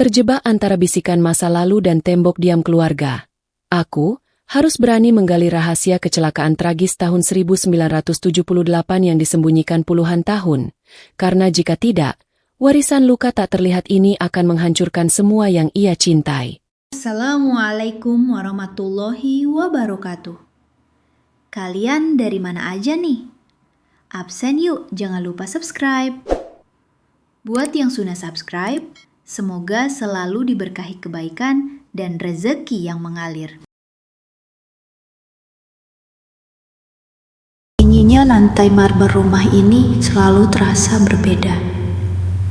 Terjebak antara bisikan masa lalu dan tembok diam keluarga. Aku harus berani menggali rahasia kecelakaan tragis tahun 1978 yang disembunyikan puluhan tahun. Karena jika tidak, warisan luka tak terlihat ini akan menghancurkan semua yang ia cintai. Assalamualaikum warahmatullahi wabarakatuh. Kalian dari mana aja nih? Absen yuk, jangan lupa subscribe. Buat yang sudah subscribe, semoga selalu diberkahi kebaikan dan rezeki yang mengalir. Dinginnya lantai marmer rumah ini selalu terasa berbeda.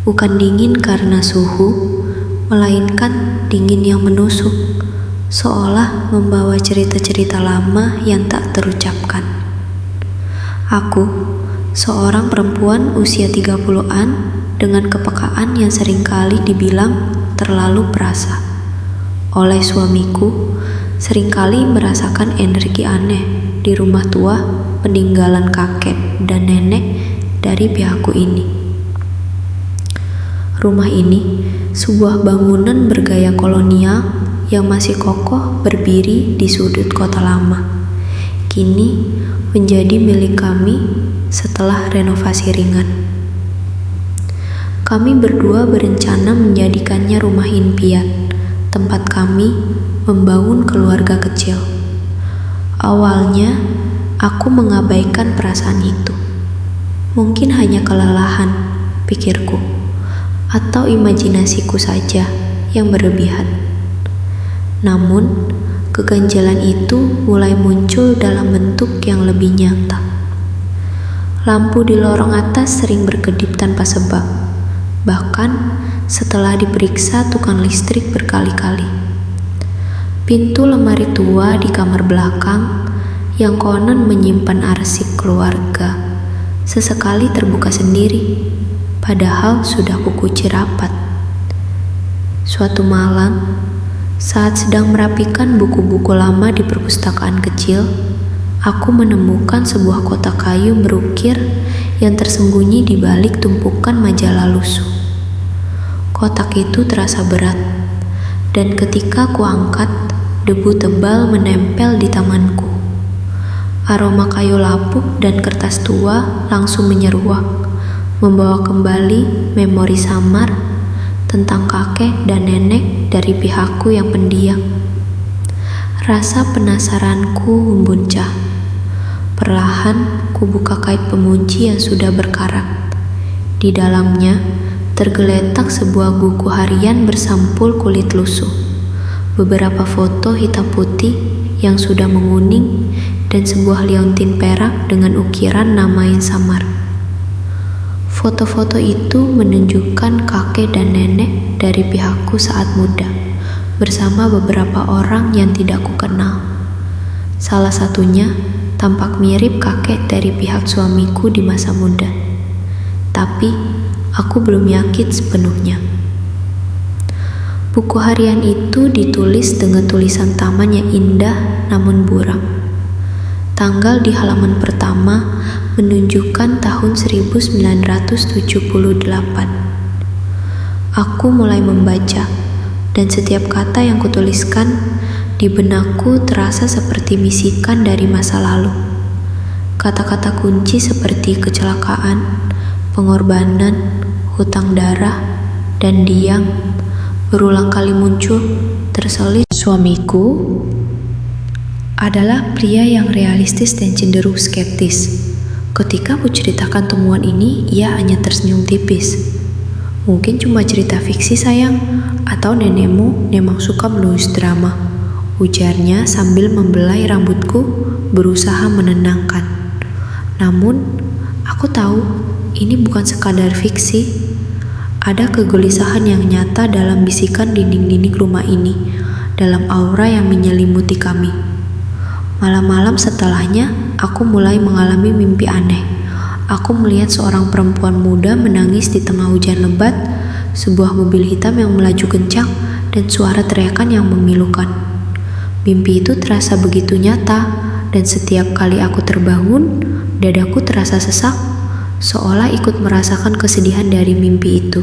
Bukan dingin karena suhu, melainkan dingin yang menusuk, seolah membawa cerita-cerita lama yang tak terucapkan. Aku, seorang perempuan usia 30-an dengan kepekaan yang seringkali dibilang terlalu perasa. Oleh suamiku, seringkali merasakan energi aneh di rumah tua peninggalan kakek dan nenek dari pihakku ini. Rumah ini sebuah bangunan bergaya kolonial yang masih kokoh berdiri di sudut kota lama. Kini menjadi milik kami setelah renovasi ringan. Kami berdua berencana menjadikannya rumah impian, tempat kami membangun keluarga kecil. Awalnya, aku mengabaikan perasaan itu. Mungkin hanya kelelahan, pikirku, atau imajinasiku saja yang berlebihan. Namun, keganjalan itu mulai muncul dalam bentuk yang lebih nyata. Lampu di lorong atas sering berkedip tanpa sebab, bahkan setelah diperiksa tukang listrik berkali-kali. Pintu lemari tua di kamar belakang yang konon menyimpan arsip keluarga sesekali terbuka sendiri, padahal sudah kukunci rapat. Suatu malam, saat sedang merapikan buku-buku lama di perpustakaan kecil, aku menemukan sebuah kotak kayu berukir yang tersembunyi di balik tumpukan majalah lusuh. Kotak itu terasa berat, dan ketika kuangkat, debu tebal menempel di tanganku. Aroma kayu lapuk dan kertas tua langsung menyeruak, membawa kembali memori samar tentang kakek dan nenek dari pihakku yang pendiam. Rasa penasaranku membuncah. Perlahan kubuka kait pengunci yang sudah berkarat. Di dalamnya tergeletak sebuah buku harian bersampul kulit lusuh, beberapa foto hitam putih yang sudah menguning, dan sebuah liontin perak dengan ukiran nama yang samar. Foto-foto itu menunjukkan kakek dan nenek dari pihakku saat muda, bersama beberapa orang yang tidak kukenal. Salah satunya tampak mirip kakek dari pihak suamiku di masa muda. Tapi aku belum yakin sepenuhnya. Buku harian itu ditulis dengan tulisan taman yang indah namun buram. Tanggal di halaman pertama menunjukkan tahun 1978. Aku mulai membaca, dan setiap kata yang kutuliskan di benakku terasa seperti bisikan dari masa lalu. Kata-kata kunci seperti kecelakaan, pengorbanan, hutang darah, dan diam berulang kali muncul terselip. Suamiku adalah pria yang realistis dan cenderung skeptis. Ketika aku ceritakan temuan ini, ia hanya tersenyum tipis. Mungkin cuma cerita fiksi sayang, atau nenekmu memang suka menulis drama, ujarnya sambil membelai rambutku berusaha menenangkan. Namun, aku tahu ini bukan sekadar fiksi. Ada kegelisahan yang nyata dalam bisikan dinding-dinding rumah ini, dalam aura yang menyelimuti kami. Malam-malam setelahnya, aku mulai mengalami mimpi aneh. Aku melihat seorang perempuan muda menangis di tengah hujan lebat, sebuah mobil hitam yang melaju kencang, dan suara teriakan yang memilukan. Mimpi itu terasa begitu nyata, dan setiap kali aku terbangun, dadaku terasa sesak, seolah ikut merasakan kesedihan dari mimpi itu.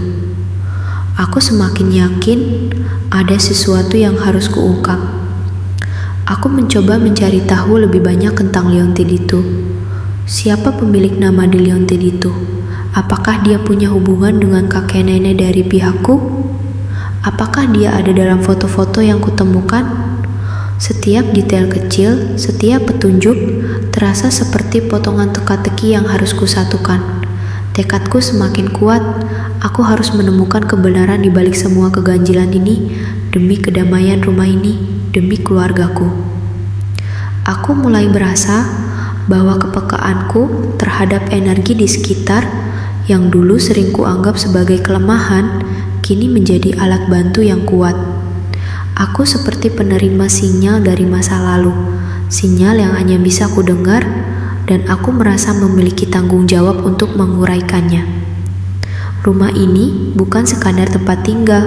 Aku semakin yakin ada sesuatu yang harus kuungkap. Aku mencoba mencari tahu lebih banyak tentang Leontid itu. Siapa pemilik nama di Leontid itu? Apakah dia punya hubungan dengan kakek nenek dari pihakku? Apakah dia ada dalam foto-foto yang kutemukan? Setiap detail kecil, setiap petunjuk, terasa seperti potongan teka-teki yang harus kusatukan. Tekadku semakin kuat, aku harus menemukan kebenaran di balik semua keganjilan ini, demi kedamaian rumah ini, demi keluargaku. Aku mulai merasa bahwa kepekaanku terhadap energi di sekitar yang dulu sering kuanggap sebagai kelemahan, kini menjadi alat bantu yang kuat. Aku seperti penerima sinyal dari masa lalu, sinyal yang hanya bisa kudengar, dan aku merasa memiliki tanggung jawab untuk menguraikannya. Rumah ini bukan sekadar tempat tinggal,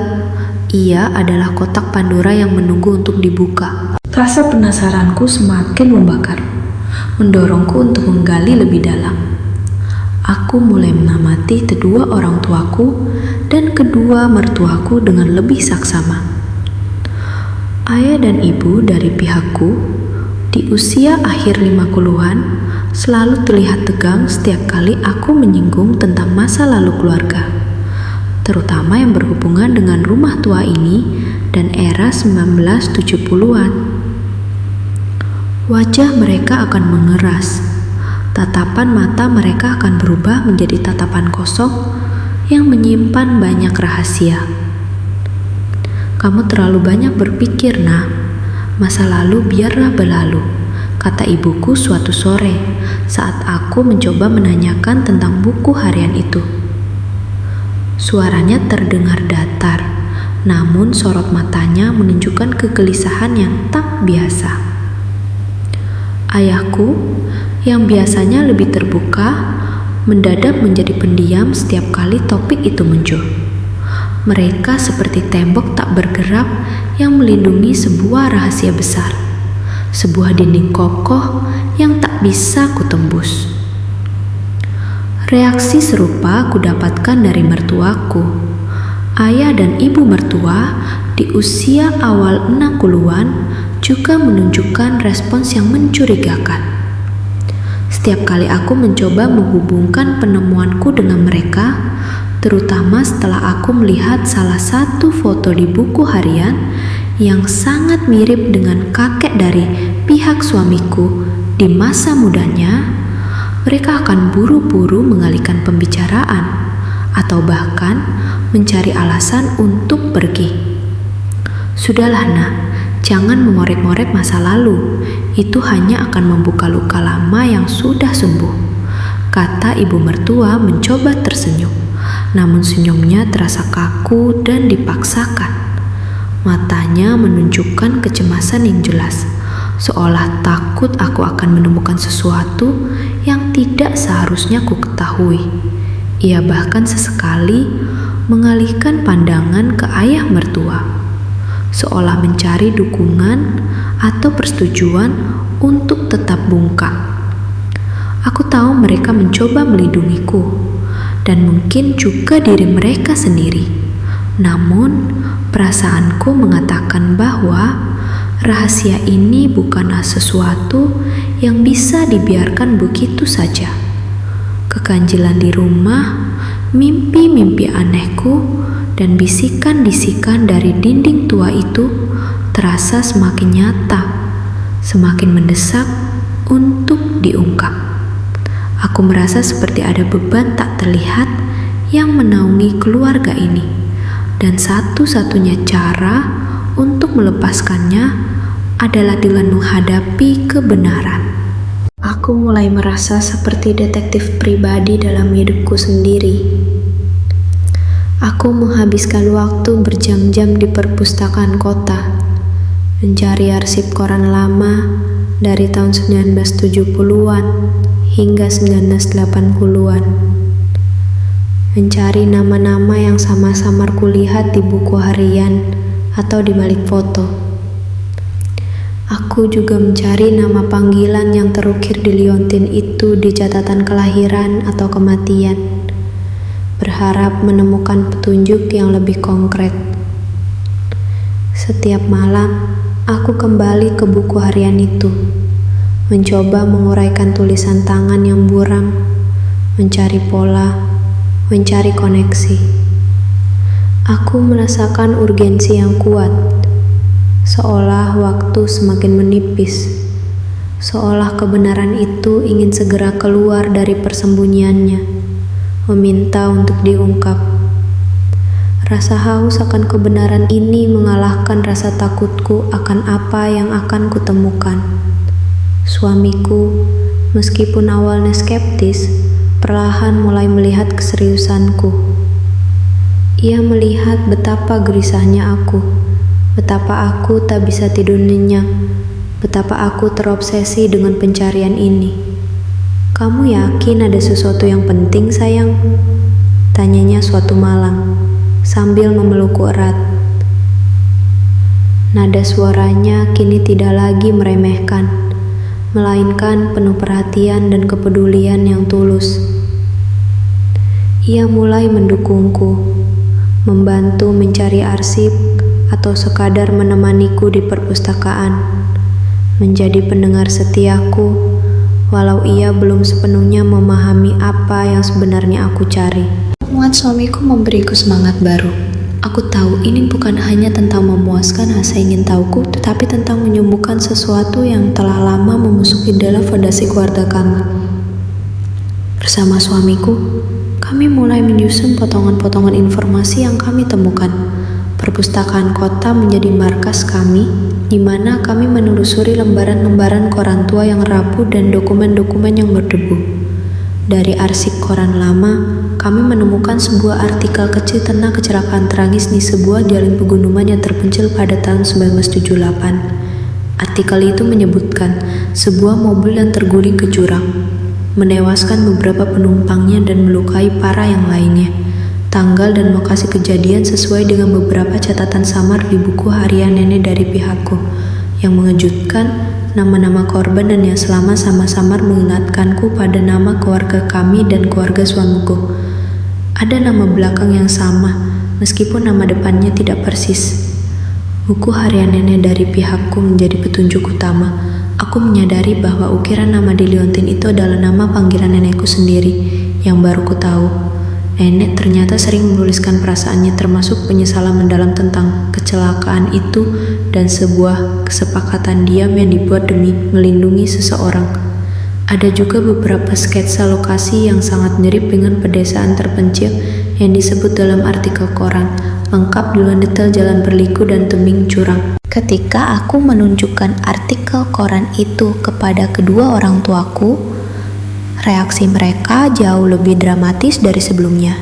ia adalah kotak Pandora yang menunggu untuk dibuka. Rasa penasaranku semakin membakar, mendorongku untuk menggali lebih dalam. Aku mulai mengamati kedua orang tuaku dan kedua mertuaku dengan lebih saksama. Ayah dan ibu dari pihakku di usia akhir 50-an selalu terlihat tegang setiap kali aku menyinggung tentang masa lalu keluarga, terutama yang berhubungan dengan rumah tua ini dan era 1970-an. Wajah mereka akan mengeras, tatapan mata mereka akan berubah menjadi tatapan kosong yang menyimpan banyak rahasia. Kamu terlalu banyak berpikir, nak. Masa lalu biarlah berlalu, kata ibuku suatu sore saat aku mencoba menanyakan tentang buku harian itu. Suaranya terdengar datar, namun sorot matanya menunjukkan kegelisahan yang tak biasa. Ayahku, yang biasanya lebih terbuka, mendadak menjadi pendiam setiap kali topik itu muncul. Mereka seperti tembok tak bergerak yang melindungi sebuah rahasia besar, sebuah dinding kokoh yang tak bisa kutembus. Reaksi serupa kudapatkan dari mertuaku. Ayah dan ibu mertua di usia awal 60-an juga menunjukkan respons yang mencurigakan. Setiap kali aku mencoba menghubungkan penemuanku dengan mereka, terutama setelah aku melihat salah satu foto di buku harian yang sangat mirip dengan kakek dari pihak suamiku di masa mudanya, mereka akan buru-buru mengalihkan pembicaraan atau bahkan mencari alasan untuk pergi. Sudahlah, nak, jangan mengorek-ngorek masa lalu, itu hanya akan membuka luka lama yang sudah sembuh, kata ibu mertua mencoba tersenyum. Namun senyumnya terasa kaku dan dipaksakan. Matanya menunjukkan kecemasan yang jelas, seolah takut aku akan menemukan sesuatu yang tidak seharusnya ku ketahui. Ia bahkan sesekali mengalihkan pandangan ke ayah mertua, seolah mencari dukungan atau persetujuan untuk tetap bungkam. Aku tahu mereka mencoba melindungiku, dan mungkin juga diri mereka sendiri. Namun, perasaanku mengatakan bahwa rahasia ini bukanlah sesuatu yang bisa dibiarkan begitu saja. Keganjilan di rumah, mimpi-mimpi anehku, dan bisikan-bisikan dari dinding tua itu terasa semakin nyata, semakin mendesak untuk diungkap. Aku merasa seperti ada beban tak terlihat yang menaungi keluarga ini, dan satu-satunya cara untuk melepaskannya adalah dengan menghadapi kebenaran. Aku mulai merasa seperti detektif pribadi dalam hidupku sendiri. Aku menghabiskan waktu berjam-jam di perpustakaan kota, mencari arsip koran lama dari tahun 1970-an hingga 1980-an, mencari nama-nama yang samar-samar kulihat di buku harian atau di balik foto. Aku juga mencari nama panggilan yang terukir di liontin itu di catatan kelahiran atau kematian. berharap menemukan petunjuk yang lebih konkret. Setiap malam, aku kembali ke buku harian itu, mencoba menguraikan tulisan tangan yang buram, mencari pola, mencari koneksi. Aku merasakan urgensi yang kuat, seolah waktu semakin menipis, seolah kebenaran itu ingin segera keluar dari persembunyiannya, meminta untuk diungkap. Rasa haus akan kebenaran ini mengalahkan rasa takutku akan apa yang akan kutemukan. Suamiku, meskipun awalnya skeptis, perlahan mulai melihat keseriusanku. Ia melihat betapa gelisahnya aku, betapa aku tak bisa tidur nyenyak, betapa aku terobsesi dengan pencarian ini. "Kamu yakin ada sesuatu yang penting, sayang?" tanyanya suatu malam, sambil memelukku erat. Nada suaranya kini tidak lagi meremehkan, melainkan penuh perhatian dan kepedulian yang tulus. Ia mulai mendukungku, membantu mencari arsip, atau sekadar menemaniku di perpustakaan, menjadi pendengar setiaku, walau ia belum sepenuhnya memahami apa yang sebenarnya aku cari. Pertemuan suamiku memberiku semangat baru. Aku tahu ini bukan hanya tentang memuaskan rasa ingin tahuku, tetapi tentang menyembuhkan sesuatu yang telah lama memusuki dalam fondasi keluarga kami. Bersama suamiku, kami mulai menyusun potongan-potongan informasi yang kami temukan. Perpustakaan kota menjadi markas kami, di mana kami menelusuri lembaran-lembaran koran tua yang rapuh dan dokumen-dokumen yang berdebu. Dari arsip koran lama, kami menemukan sebuah artikel kecil tentang kecelakaan tragis di sebuah jalan pegunungan yang terpencil pada tahun 1978. Artikel itu menyebutkan sebuah mobil yang terguling ke jurang, menewaskan beberapa penumpangnya dan melukai parah yang lainnya. Tanggal dan lokasi kejadian sesuai dengan beberapa catatan samar di buku harian nenek dari pihakku. Yang mengejutkan, nama-nama korban dan yang selama sama-samar mengingatkanku pada nama keluarga kami dan keluarga suamiku. Ada nama belakang yang sama, meskipun nama depannya tidak persis. Buku harian nenek dari pihakku menjadi petunjuk utama. Aku menyadari bahwa ukiran nama di liontin itu adalah nama panggilan nenekku sendiri, yang baru ku tahu. Nenek ternyata sering menuliskan perasaannya, termasuk penyesalan mendalam tentang kecelakaan itu dan sebuah kesepakatan diam yang dibuat demi melindungi seseorang. Ada juga beberapa sketsa lokasi yang sangat mirip dengan pedesaan terpencil yang disebut dalam artikel koran, lengkap dengan detail jalan berliku dan tebing curang. Ketika aku menunjukkan artikel koran itu kepada kedua orang tuaku, reaksi mereka jauh lebih dramatis dari sebelumnya.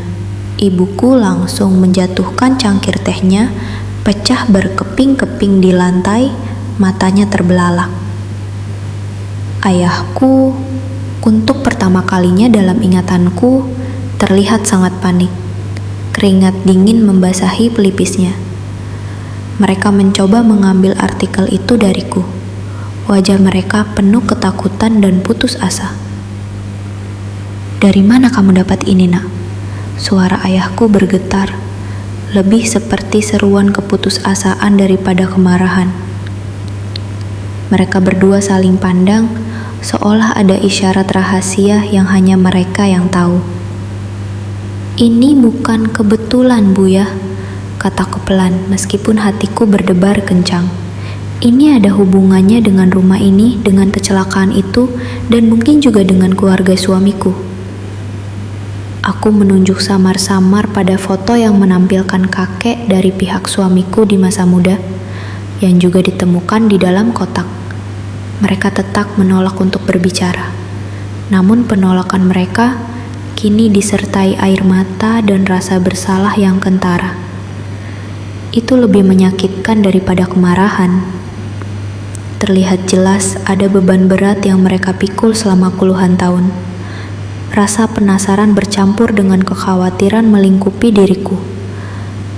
Ibuku langsung menjatuhkan cangkir tehnya, pecah berkeping-keping di lantai, matanya terbelalak. Ayahku, untuk pertama kalinya dalam ingatanku, terlihat sangat panik. Keringat dingin membasahi pelipisnya. Mereka mencoba mengambil artikel itu dariku. Wajah mereka penuh ketakutan dan putus asa. "Dari mana kamu dapat ini, Nak?" Suara ayahku bergetar, lebih seperti seruan keputusasaan daripada kemarahan. Mereka berdua saling pandang, seolah ada isyarat rahasia yang hanya mereka yang tahu. "Ini bukan kebetulan, Buya," kataku pelan, meskipun hatiku berdebar kencang. "Ini ada hubungannya dengan rumah ini, dengan kecelakaan itu, dan mungkin juga dengan keluarga suamiku." Aku menunjuk samar-samar pada foto yang menampilkan kakek dari pihak suamiku di masa muda, yang juga ditemukan di dalam kotak. Mereka tetap menolak untuk berbicara. Namun penolakan mereka kini disertai air mata dan rasa bersalah yang kentara. Itu lebih menyakitkan daripada kemarahan. Terlihat jelas ada beban berat yang mereka pikul selama puluhan tahun. Rasa penasaran bercampur dengan kekhawatiran melingkupi diriku.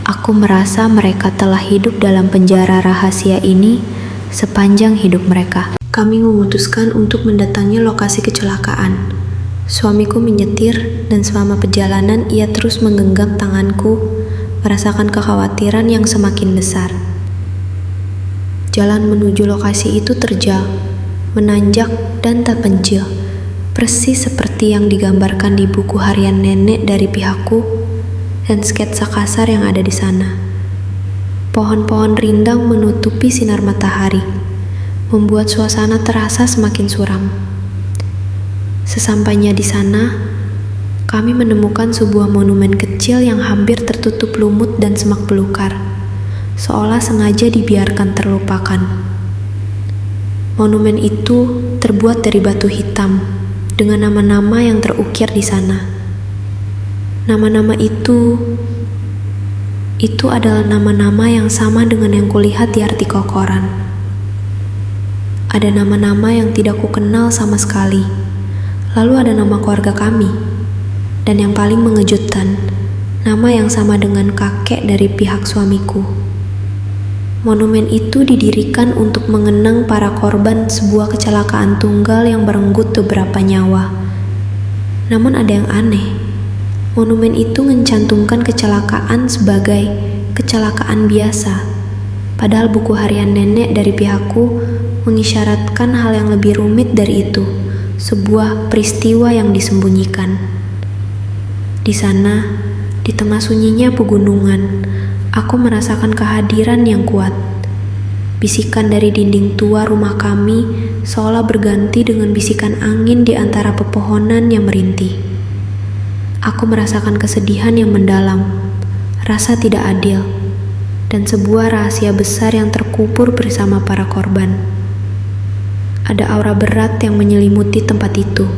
Aku merasa mereka telah hidup dalam penjara rahasia ini sepanjang hidup mereka. Kami memutuskan untuk mendatangi lokasi kecelakaan. Suamiku menyetir dan selama perjalanan ia terus menggenggam tanganku, merasakan kekhawatiran yang semakin besar. Jalan menuju lokasi itu terjal, menanjak dan terpencil, persis seperti yang digambarkan di buku harian nenek dari pihakku dan sketsa kasar yang ada di sana. Pohon-pohon rindang menutupi sinar matahari, membuat suasana terasa semakin suram. Sesampainya di sana, kami menemukan sebuah monumen kecil yang hampir tertutup lumut dan semak belukar, seolah sengaja dibiarkan terlupakan. Monumen itu terbuat dari batu hitam, dengan nama-nama yang terukir di sana. Nama-nama itu adalah nama-nama yang sama dengan yang kulihat di artikel koran. Ada nama-nama yang tidak kukenal sama sekali. Lalu ada nama keluarga kami. Dan yang paling mengejutkan, nama yang sama dengan kakek dari pihak suamiku. Monumen itu didirikan untuk mengenang para korban sebuah kecelakaan tunggal yang merenggut beberapa nyawa. Namun ada yang aneh. Monumen itu mencantumkan kecelakaan sebagai kecelakaan biasa. Padahal buku harian nenek dari pihakku mengisyaratkan hal yang lebih rumit dari itu, sebuah peristiwa yang disembunyikan. Di sana, di tengah sunyinya pegunungan, aku merasakan kehadiran yang kuat. Bisikan dari dinding tua rumah kami seolah berganti dengan bisikan angin di antara pepohonan yang merintih. Aku merasakan kesedihan yang mendalam, rasa tidak adil, dan sebuah rahasia besar yang terkubur bersama para korban. Ada aura berat yang menyelimuti tempat itu,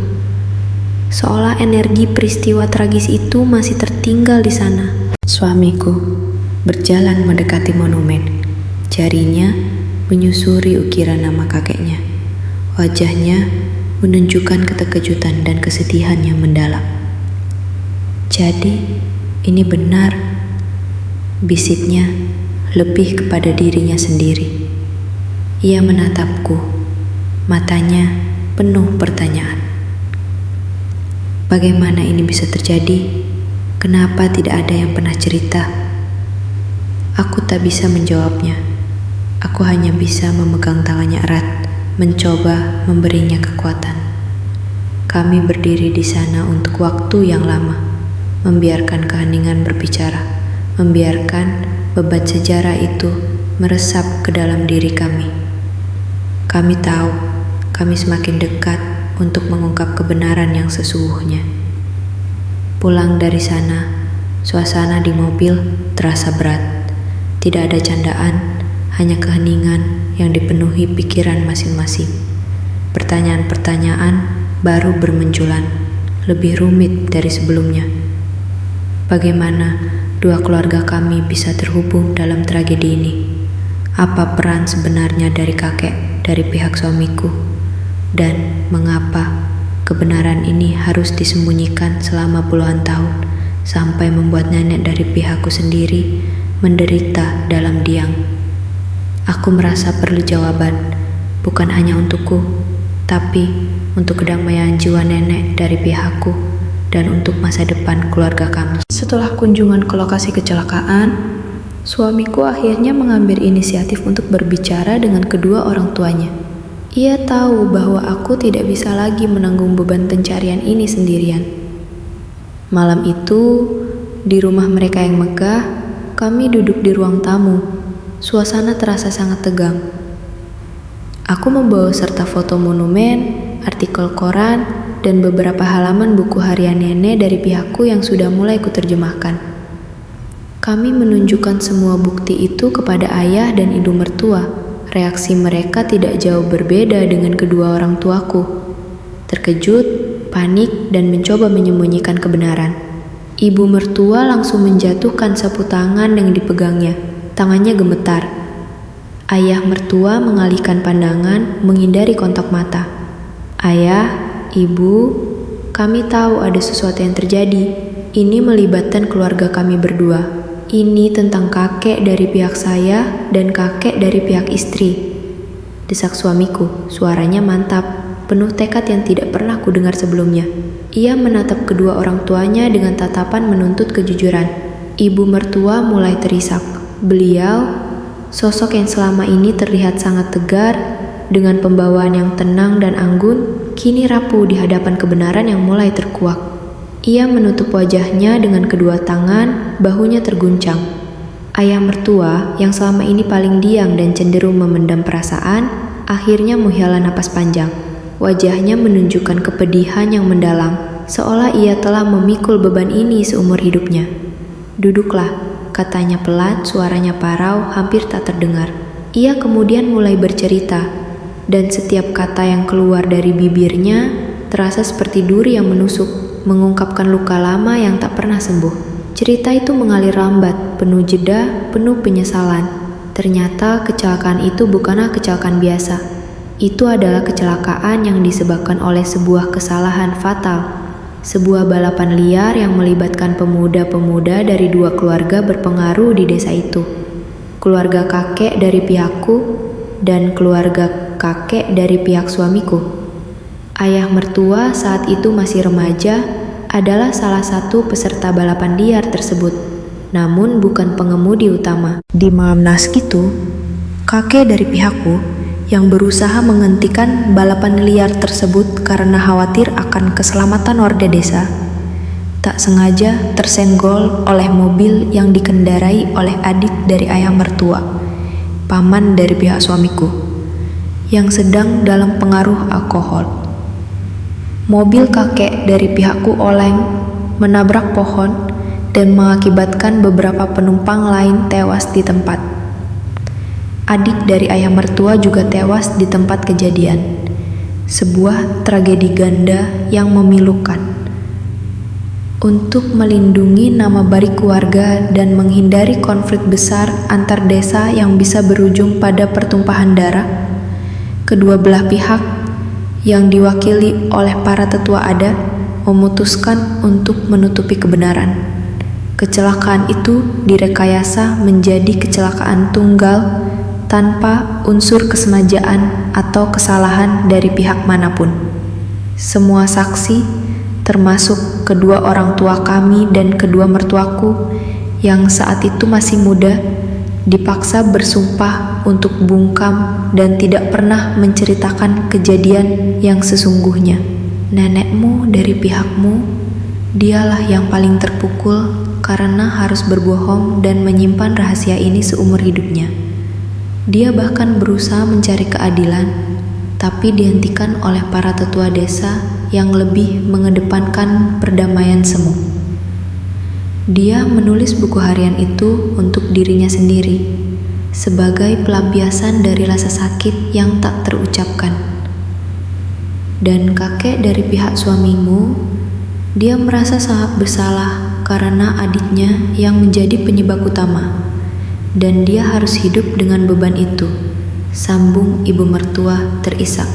seolah energi peristiwa tragis itu masih tertinggal di sana. Suamiku berjalan mendekati monumen. Jarinya menyusuri ukiran nama kakeknya. Wajahnya menunjukkan keterkejutan dan kesedihan yang mendalam. Jadi, ini benar, bisiknya lebih kepada dirinya sendiri. Ia menatapku. Matanya penuh pertanyaan. Bagaimana ini bisa terjadi? Kenapa tidak ada yang pernah cerita? Aku tak bisa menjawabnya. Aku hanya bisa memegang tangannya erat, mencoba memberinya kekuatan. Kami berdiri di sana untuk waktu yang lama, membiarkan keheningan berbicara, membiarkan beban sejarah itu meresap ke dalam diri kami. Kami tahu kami semakin dekat untuk mengungkap kebenaran yang sesungguhnya. Pulang dari sana, suasana di mobil terasa berat. Tidak ada candaan, hanya keheningan yang dipenuhi pikiran masing-masing. Pertanyaan-pertanyaan baru bermunculan, lebih rumit dari sebelumnya. Bagaimana dua keluarga kami bisa terhubung dalam tragedi ini? Apa peran sebenarnya dari kakek dari pihak suamiku? Dan mengapa kebenaran ini harus disembunyikan selama puluhan tahun sampai membuat nenek dari pihakku sendiri menderita dalam diam? Aku merasa perlu jawaban, bukan hanya untukku, tapi untuk kedamaian jiwa nenek dari pihakku dan untuk masa depan keluarga kami. Setelah kunjungan ke lokasi kecelakaan, suamiku akhirnya mengambil inisiatif untuk berbicara dengan kedua orang tuanya. Ia tahu bahwa aku tidak bisa lagi menanggung beban pencarian ini sendirian. Malam itu, di rumah mereka yang megah, kami duduk di ruang tamu. Suasana terasa sangat tegang. Aku membawa serta foto monumen, artikel koran, dan beberapa halaman buku harian nenek dari pihakku yang sudah mulai kuterjemahkan. Kami menunjukkan semua bukti itu kepada ayah dan ibu mertua. Reaksi mereka tidak jauh berbeda dengan kedua orang tuaku. Terkejut, panik, dan mencoba menyembunyikan kebenaran. Ibu mertua langsung menjatuhkan sapu tangan yang dipegangnya. Tangannya gemetar. Ayah mertua mengalihkan pandangan, menghindari kontak mata. Ayah, ibu, kami tahu ada sesuatu yang terjadi. Ini melibatkan keluarga kami berdua. Ini tentang kakek dari pihak saya dan kakek dari pihak istri. Desak suamiku, suaranya mantap, penuh tekad yang tidak pernah kudengar sebelumnya. Ia menatap kedua orang tuanya dengan tatapan menuntut kejujuran. Ibu mertua mulai terisak. Beliau, sosok yang selama ini terlihat sangat tegar, dengan pembawaan yang tenang dan anggun, kini rapuh di hadapan kebenaran yang mulai terkuak. Ia menutup wajahnya dengan kedua tangan, bahunya terguncang. Ayah mertua, yang selama ini paling diam dan cenderung memendam perasaan, akhirnya menghela napas panjang. Wajahnya menunjukkan kepedihan yang mendalam, seolah ia telah memikul beban ini seumur hidupnya. "Duduklah," katanya pelan, suaranya parau, hampir tak terdengar. Ia kemudian mulai bercerita, dan setiap kata yang keluar dari bibirnya terasa seperti duri yang menusuk, mengungkapkan luka lama yang tak pernah sembuh. Cerita itu mengalir lambat, penuh jeda, penuh penyesalan. Ternyata kecelakaan itu bukanlah kecelakaan biasa. Itu adalah kecelakaan yang disebabkan oleh sebuah kesalahan fatal. Sebuah balapan liar yang melibatkan pemuda-pemuda dari dua keluarga berpengaruh di desa itu. Keluarga kakek dari pihakku dan keluarga kakek dari pihak suamiku. Ayah mertua saat itu masih remaja adalah salah satu peserta balapan liar tersebut, namun bukan pengemudi utama. Di malam naas itu, kakek dari pihakku yang berusaha menghentikan balapan liar tersebut karena khawatir akan keselamatan warga desa, tak sengaja tersenggol oleh mobil yang dikendarai oleh adik dari ayah mertua, paman dari pihak suamiku, yang sedang dalam pengaruh alkohol. Mobil kakek dari pihakku oleng, menabrak pohon, dan mengakibatkan beberapa penumpang lain tewas di tempat. Adik dari ayah mertua juga tewas di tempat kejadian. Sebuah tragedi ganda yang memilukan. Untuk melindungi nama baik keluarga dan menghindari konflik besar antar desa yang bisa berujung pada pertumpahan darah, kedua belah pihak yang diwakili oleh para tetua adat memutuskan untuk menutupi kebenaran. Kecelakaan itu direkayasa menjadi kecelakaan tunggal tanpa unsur kesengajaan atau kesalahan dari pihak manapun. Semua saksi, termasuk kedua orang tua kami dan kedua mertuaku yang saat itu masih muda, dipaksa bersumpah untuk bungkam dan tidak pernah menceritakan kejadian yang sesungguhnya. Nenekmu dari pihakmu, dialah yang paling terpukul karena harus berbohong dan menyimpan rahasia ini seumur hidupnya. Dia bahkan berusaha mencari keadilan, tapi dihentikan oleh para tetua desa yang lebih mengedepankan perdamaian semu. Dia menulis buku harian itu untuk dirinya sendiri, sebagai pelampiasan dari rasa sakit yang tak terucapkan. Dan kakek dari pihak suamimu, dia merasa sangat bersalah karena adiknya yang menjadi penyebab utama. Dan dia harus hidup dengan beban itu, sambung ibu mertua terisak.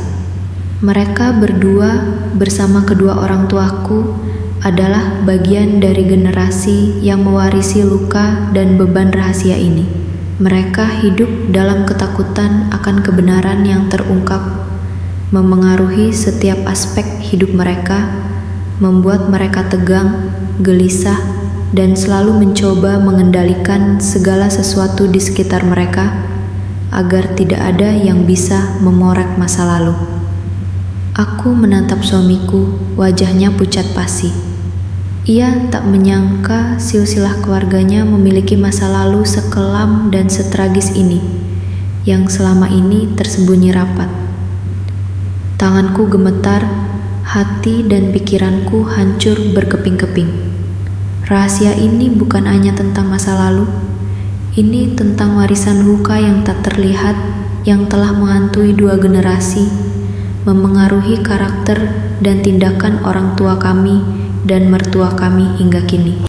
Mereka berdua bersama kedua orang tuaku adalah bagian dari generasi yang mewarisi luka dan beban rahasia ini. Mereka hidup dalam ketakutan akan kebenaran yang terungkap, memengaruhi setiap aspek hidup mereka, membuat mereka tegang, gelisah, dan selalu mencoba mengendalikan segala sesuatu di sekitar mereka agar tidak ada yang bisa memorek masa lalu. Aku menatap suamiku, wajahnya pucat pasi. Ia tak menyangka silsilah keluarganya memiliki masa lalu sekelam dan setragis ini, yang selama ini tersembunyi rapat. Tanganku gemetar, hati dan pikiranku hancur berkeping-keping. Rahasia ini bukan hanya tentang masa lalu, ini tentang warisan luka yang tak terlihat, yang telah menghantui dua generasi, memengaruhi karakter dan tindakan orang tua kami dan mertua kami hingga kini.